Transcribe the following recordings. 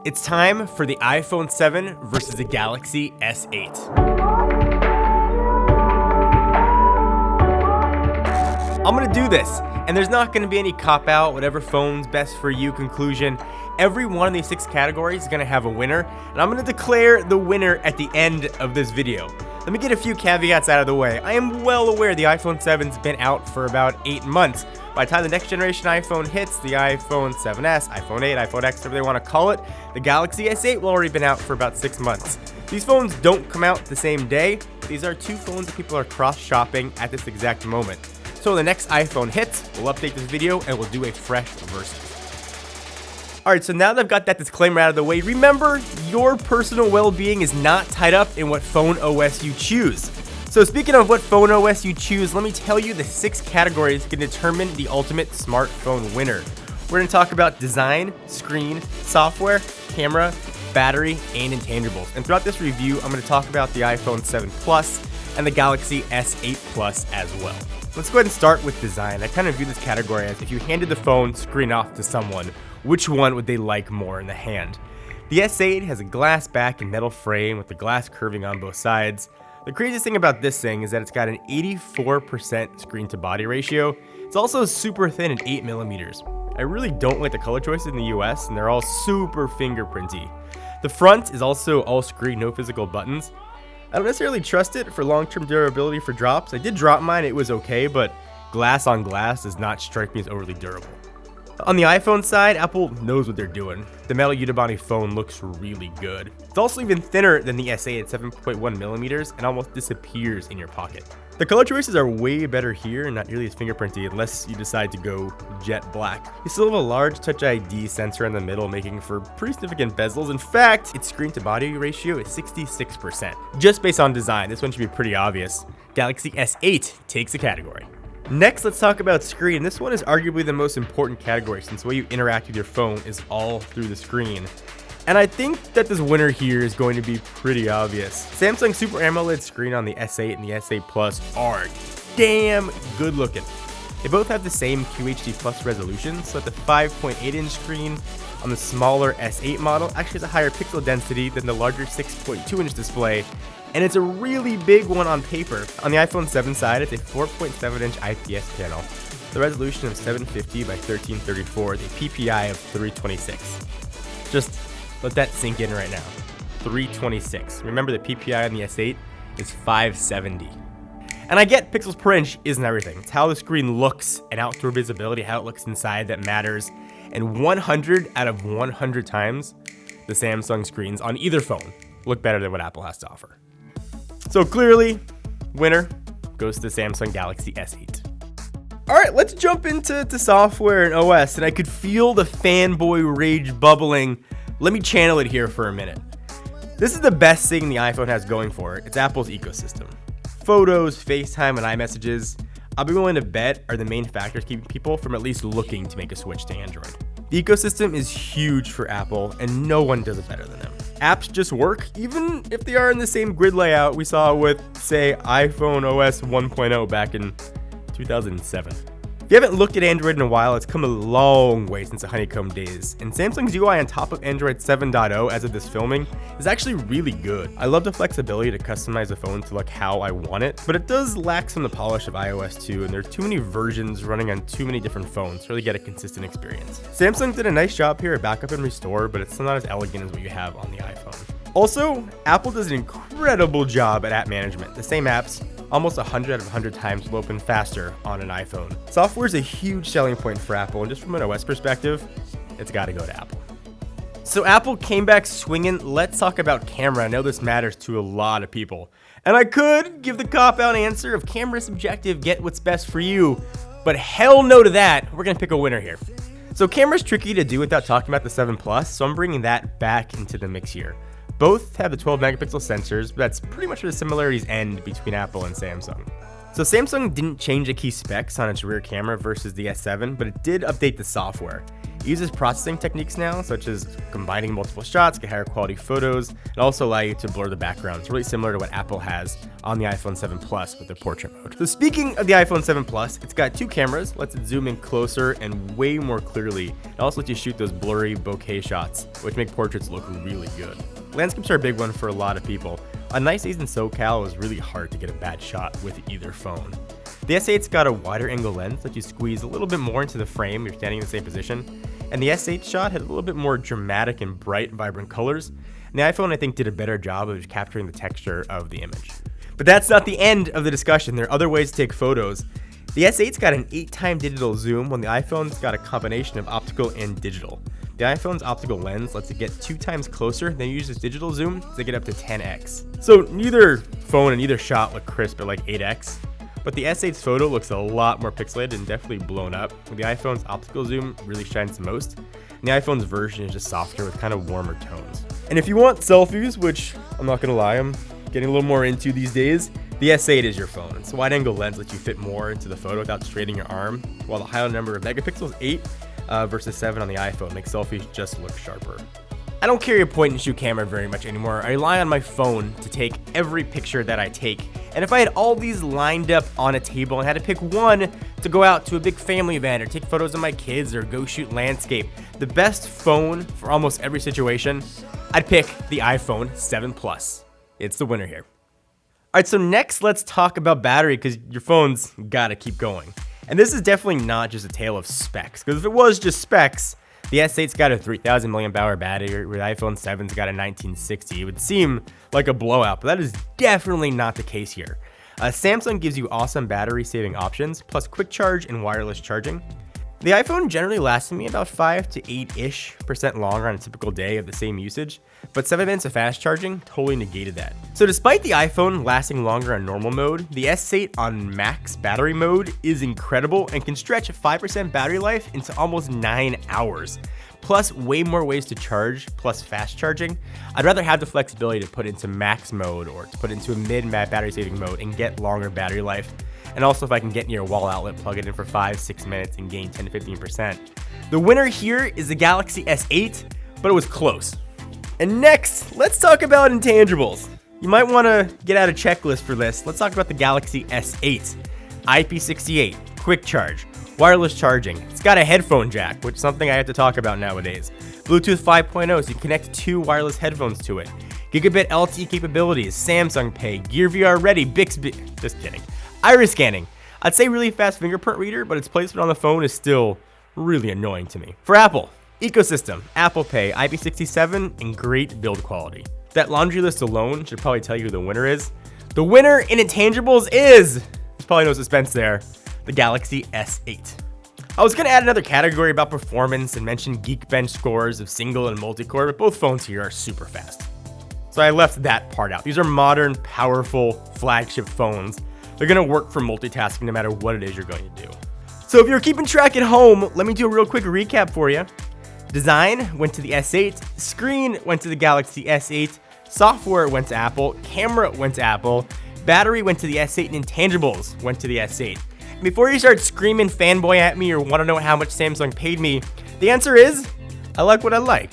It's time for the iPhone 7 versus the Galaxy S8. I'm gonna do this, and there's not gonna be any cop-out, whatever phone's best for you conclusion. Every one of these 6 categories is gonna have a winner, and I'm gonna declare the winner at the end of this video. Let me get a few caveats out of the way. I am well aware the iPhone 7's been out for about 8 months. By the time the next generation iPhone hits, the iPhone 7S, iPhone 8, iPhone X, whatever they want to call it, the Galaxy S8 will already been out for about 6 months. These phones don't come out the same day. These are 2 phones that people are cross-shopping at this exact moment. So when the next iPhone hits, we'll update this video and we'll do a fresh version. Alright, so now that I've got that disclaimer out of the way, remember, your personal well-being is not tied up in what phone OS you choose. So speaking of what phone OS you choose, let me tell you the 6 categories can determine the ultimate smartphone winner. We're going to talk about design, screen, software, camera, battery, and intangibles. And throughout this review, I'm going to talk about the iPhone 7 Plus and the Galaxy S8 Plus as well. Let's go ahead and start with design. I kind of view this category as if you handed the phone screen off to someone, which one would they like more in the hand? The S8 has a glass back and metal frame with the glass curving on both sides. The craziest thing about this thing is that it's got an 84% screen to body ratio. It's also super thin at 8mm. I really don't like the color choices in the US, and they're all super fingerprinty. The front is also all screen, no physical buttons. I don't necessarily trust it for long-term durability for drops. I did drop mine, it was okay, but glass on glass does not strike me as overly durable. On the iPhone side, Apple knows what they're doing. The metal Unibody phone looks really good. It's also even thinner than the S8 at 7.1mm and almost disappears in your pocket. The color choices are way better here and not nearly as fingerprinty unless you decide to go jet black. You still have a large Touch ID sensor in the middle, making for pretty significant bezels. In fact, its screen to body ratio is 66%. Just based on design, this one should be pretty obvious. Galaxy S8 takes the category. Next, let's talk about screen. This one is arguably the most important category since the way you interact with your phone is all through the screen. And I think that this winner here is going to be pretty obvious. Samsung Super AMOLED screen on the S8 and the S8 Plus are damn good looking. They both have the same QHD Plus resolution, so that the 5.8-inch screen on the smaller S8 model actually has a higher pixel density than the larger 6.2-inch display, and it's a really big one on paper. On the iPhone 7 side, it's a 4.7-inch IPS panel, the resolution of 750 by 1334, the PPI of 326. Just let that sink in right now. 326. Remember, the PPI on the S8 is 570. And I get pixels per inch isn't everything. It's how the screen looks and outdoor visibility, how it looks inside that matters. And 100 out of 100 times, the Samsung screens on either phone look better than what Apple has to offer. So clearly, winner goes to the Samsung Galaxy S8. All right, let's jump into software and OS, and I could feel the fanboy rage bubbling. Let me channel it here for a minute. This is the best thing the iPhone has going for it. It's Apple's ecosystem. Photos, FaceTime, and iMessages, I'll be willing to bet, are the main factors keeping people from at least looking to make a switch to Android. The ecosystem is huge for Apple, and no one does it better than them. Apps just work, even if they are in the same grid layout we saw with, say, iPhone OS 1.0 back in 2007. If you haven't looked at Android in a while, it's come a long way since the honeycomb days, and Samsung's UI on top of Android 7.0 as of this filming is actually really good. I love the flexibility to customize the phone to look how I want it, but it does lack some of the polish of iOS 2, and there are too many versions running on too many different phones to really get a consistent experience. Samsung did a nice job here at backup and restore, but it's still not as elegant as what you have on the iPhone. Also, Apple does an incredible job at app management. The same apps, almost 100 out of 100 times, will open faster on an iPhone. Software is a huge selling point for Apple, and just from an OS perspective, it's got to go to Apple. So Apple came back swinging. Let's talk about camera. I know this matters to a lot of people. And I could give the cop-out answer of camera subjective, get what's best for you, but hell no to that. We're going to pick a winner here. So camera's tricky to do without talking about the 7 Plus, so I'm bringing that back into the mix here. Both have the 12 megapixel sensors, but that's pretty much where the similarities end between Apple and Samsung. So Samsung didn't change the key specs on its rear camera versus the S7, but it did update the software. It uses processing techniques now, such as combining multiple shots, get higher quality photos, and also allow you to blur the background. It's really similar to what Apple has on the iPhone 7 Plus with their portrait mode. So speaking of the iPhone 7 Plus, it's got 2 cameras, lets it zoom in closer and way more clearly. It also lets you shoot those blurry bokeh shots, which make portraits look really good. Landscapes are a big one for a lot of people. On nice days in SoCal, it was really hard to get a bad shot with either phone. The S8's got a wider angle lens that you squeeze a little bit more into the frame if you're standing in the same position. And the S8 shot had a little bit more dramatic and bright, vibrant colors. And the iPhone, I think, did a better job of capturing the texture of the image. But that's not the end of the discussion. There are other ways to take photos. The S8's got an 8x digital zoom, while the iPhone's got a combination of optical and digital. The iPhone's optical lens lets it get 2 times closer, then uses digital zoom to get up to 10x. So neither phone and neither shot look crisp at like 8x. But the S8's photo looks a lot more pixelated and definitely blown up. The iPhone's optical zoom really shines the most, and the iPhone's version is just softer with kind of warmer tones. And if you want selfies, which I'm not gonna lie, I'm getting a little more into these days, the S8 is your phone. Its wide angle lens lets you fit more into the photo without straining your arm, while the higher number of megapixels, 8 versus 7 on the iPhone, makes selfies just look sharper. I don't carry a point and shoot camera very much anymore. I rely on my phone to take every picture that I take. And if I had all these lined up on a table and had to pick one to go out to a big family event or take photos of my kids or go shoot landscape, the best phone for almost every situation, I'd pick the iPhone 7 Plus. It's the winner here. All right, so next let's talk about battery, because your phone's gotta keep going. And this is definitely not just a tale of specs, because if it was just specs, the S8's got a 3000 mAh battery, where the iPhone 7's got a 1960. It would seem like a blowout, but that is definitely not the case here. Samsung gives you awesome battery saving options, plus quick charge and wireless charging. The iPhone generally lasts me about 5 to 8% longer on a typical day of the same usage, but 7 minutes of fast charging totally negated that. So despite the iPhone lasting longer on normal mode, the S8 on max battery mode is incredible and can stretch 5% battery life into almost 9 hours. Plus way more ways to charge, plus fast charging. I'd rather have the flexibility to put into max mode or to put into a mid battery saving mode and get longer battery life. And also if I can get near a wall outlet, plug it in for 5-6 minutes and gain 10 to 15%. The winner here is the Galaxy S8, but it was close. And next, let's talk about intangibles. You might want to get out a checklist for this. Let's talk about the Galaxy S8. IP68, quick charge, wireless charging. It's got a headphone jack, which is something I have to talk about nowadays. Bluetooth 5.0, so you can connect 2 wireless headphones to it. Gigabit LTE capabilities, Samsung Pay, Gear VR ready, Bixby, just kidding. Iris scanning. I'd say really fast fingerprint reader, but its placement on the phone is still really annoying to me. For Apple, ecosystem, Apple Pay, IP67, and great build quality. That laundry list alone should probably tell you who the winner is. The winner in intangibles is, there's probably no suspense there, the Galaxy S8. I was gonna add another category about performance and mention Geekbench scores of single and multi-core, but both phones here are super fast. So I left that part out. These are modern, powerful, flagship phones. They're gonna work for multitasking no matter what it is you're going to do. So if you're keeping track at home, let me do a real quick recap for you. Design went to the S8, screen went to the Galaxy S8, software went to Apple, camera went to Apple, battery went to the S8, and intangibles went to the S8. And before you start screaming fanboy at me or want to know how much Samsung paid me, the answer is, I like what I like.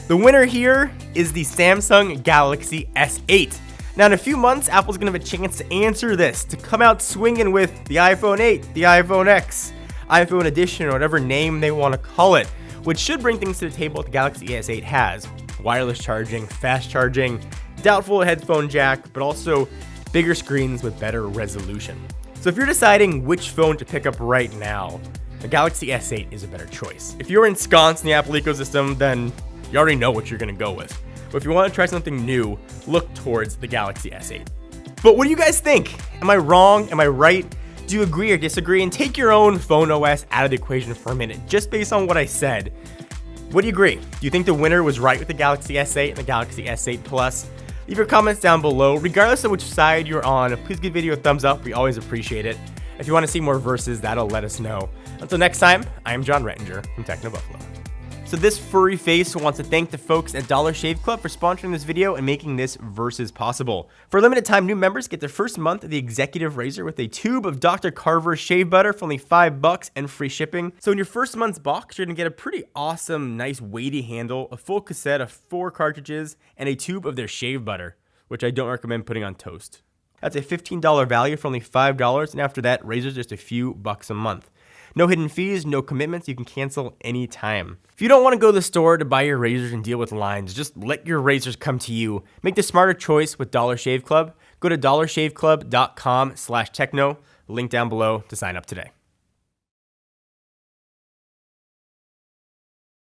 The winner here is the Samsung Galaxy S8. Now in a few months, Apple's gonna have a chance to answer this, to come out swinging with the iPhone 8, the iPhone X, iPhone Edition, or whatever name they wanna call it, which should bring things to the table that the Galaxy S8 has. Wireless charging, fast charging, doubtful headphone jack, but also bigger screens with better resolution. So if you're deciding which phone to pick up right now, the Galaxy S8 is a better choice. If you're ensconced in the Apple ecosystem, then you already know what you're gonna go with. But if you want to try something new, look towards the Galaxy S8. But what do you guys think? Am I wrong? Am I right? Do you agree or disagree? And take your own phone OS out of the equation for a minute, just based on what I said. What do you agree? Do you think the winner was right with the Galaxy S8 and the Galaxy S8 Plus? Leave your comments down below. Regardless of which side you're on, please give the video a thumbs up. We always appreciate it. If you want to see more verses, that'll let us know. Until next time, I am John Rettinger from Techno Buffalo. So this furry face wants to thank the folks at Dollar Shave Club for sponsoring this video and making this Versus possible. For a limited time, new members get their first month of the Executive Razor with a tube of Dr. Carver shave butter for only $5 and free shipping. So in your first month's box, you're gonna get a pretty awesome, nice weighty handle, a full cassette of 4 cartridges, and a tube of their shave butter, which I don't recommend putting on toast. That's a $15 value for only $5, and after that, razors just a few bucks a month. No hidden fees, no commitments, you can cancel anytime. If you don't want to go to the store to buy your razors and deal with lines, just let your razors come to you. Make the smarter choice with Dollar Shave Club. Go to dollarshaveclub.com/techno, link down below to sign up today.